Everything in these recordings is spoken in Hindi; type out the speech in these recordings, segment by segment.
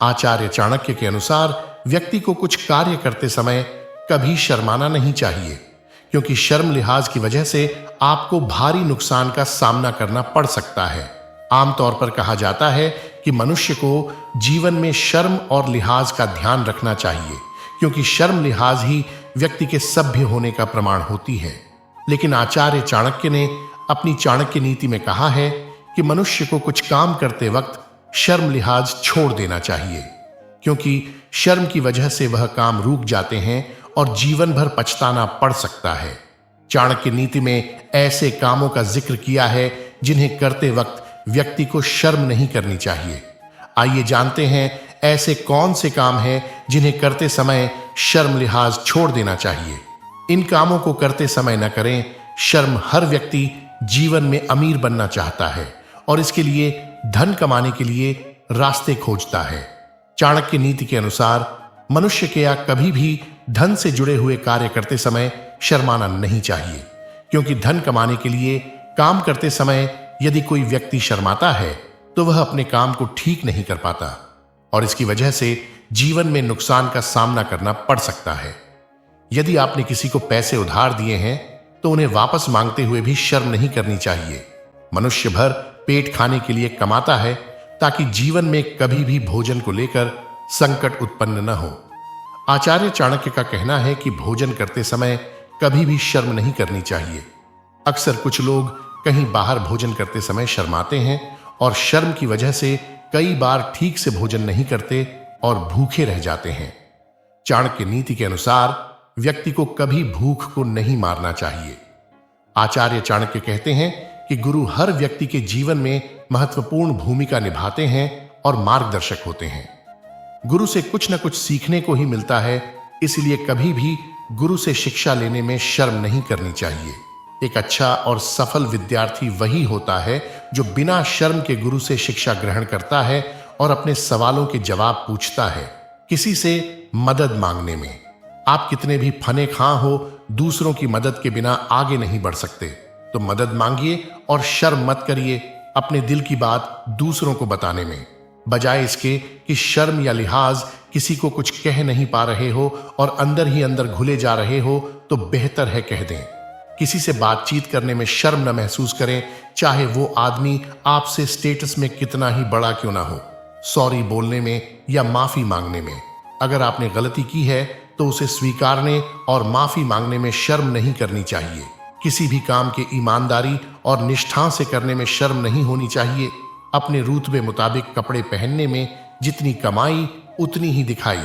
आचार्य चाणक्य के अनुसार व्यक्ति को कुछ कार्य करते समय कभी शर्माना नहीं चाहिए, क्योंकि शर्म लिहाज की वजह से आपको भारी नुकसान का सामना करना पड़ सकता है। आमतौर पर कहा जाता है कि मनुष्य को जीवन में शर्म और लिहाज का ध्यान रखना चाहिए, क्योंकि शर्म लिहाज ही व्यक्ति के सभ्य होने का प्रमाण होती है। लेकिन आचार्य चाणक्य ने अपनी चाणक्य नीति में कहा है कि मनुष्य को कुछ काम करते वक्त शर्म लिहाज छोड़ देना चाहिए, क्योंकि शर्म की वजह से वह काम रुक जाते हैं और जीवन भर पछताना पड़ सकता है। चाणक्य नीति में ऐसे कामों का जिक्र किया है जिन्हें करते वक्त व्यक्ति को शर्म नहीं करनी चाहिए। आइए जानते हैं ऐसे कौन से काम हैं जिन्हें करते समय शर्म लिहाज छोड़ देना चाहिए। इन कामों को करते समय न करें। शर्म हर व्यक्ति जीवन में अमीर बनना चाहता है और इसके लिए धन कमाने के लिए रास्ते खोजता है। चाणक्य नीति के अनुसार मनुष्य के यहाँ कभी भी धन से जुड़े हुए कार्य करते समय शर्माना नहीं चाहिए, क्योंकि धन कमाने के लिए काम करते समय यदि कोई व्यक्ति शर्माता है तो वह अपने काम को ठीक नहीं कर पाता और इसकी वजह से जीवन में नुकसान का सामना करना पड़ सकता है। यदि आपने किसी को पैसे उधार दिए हैं तो उन्हें वापस मांगते हुए भी शर्म नहीं करनी चाहिए। मनुष्य भर पेट खाने के लिए कमाता है ताकि जीवन में कभी भी भोजन को लेकर संकट उत्पन्न न हो। आचार्य चाणक्य का कहना है कि भोजन करते समय कभी भी शर्म नहीं करनी चाहिए। अक्सर कुछ लोग कहीं बाहर भोजन करते समय शर्माते हैं और शर्म की वजह से कई बार ठीक से भोजन नहीं करते और भूखे रह जाते हैं। चाणक्य नीति के अनुसार व्यक्ति को कभी भूख को नहीं मारना चाहिए। आचार्य चाणक्य कहते हैं कि गुरु हर व्यक्ति के जीवन में महत्वपूर्ण भूमिका निभाते हैं और मार्गदर्शक होते हैं। गुरु से कुछ न कुछ सीखने को ही मिलता है, इसलिए कभी भी गुरु से शिक्षा लेने में शर्म नहीं करनी चाहिए। एक अच्छा और सफल विद्यार्थी वही होता है जो बिना शर्म के गुरु से शिक्षा ग्रहण करता है और अपने सवालों के जवाब पूछता है। किसी से मदद मांगने में आप कितने भी फने खां हो, दूसरों की मदद के बिना आगे नहीं बढ़ सकते। तो मदद मांगिए और शर्म मत करिए अपने दिल की बात दूसरों को बताने में, बजाय इसके कि शर्म या लिहाज किसी को कुछ कह नहीं पा रहे हो और अंदर ही अंदर घुले जा रहे हो तो बेहतर है कह दें। किसी से बातचीत करने में शर्म न महसूस करें, चाहे वो आदमी आपसे स्टेटस में कितना ही बड़ा क्यों ना हो। सॉरी बोलने में या माफी मांगने में अगर आपने गलती की है तो उसे स्वीकारने और माफी मांगने में शर्म नहीं करनी चाहिए। किसी भी काम के ईमानदारी और निष्ठा से करने में शर्म नहीं होनी चाहिए। अपने रुतबे मुताबिक कपड़े पहनने में जितनी कमाई उतनी ही दिखाई।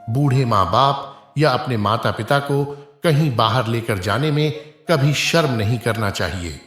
बूढ़े माँ बाप या अपने माता पिता को कहीं बाहर लेकर जाने में कभी शर्म नहीं करना चाहिए।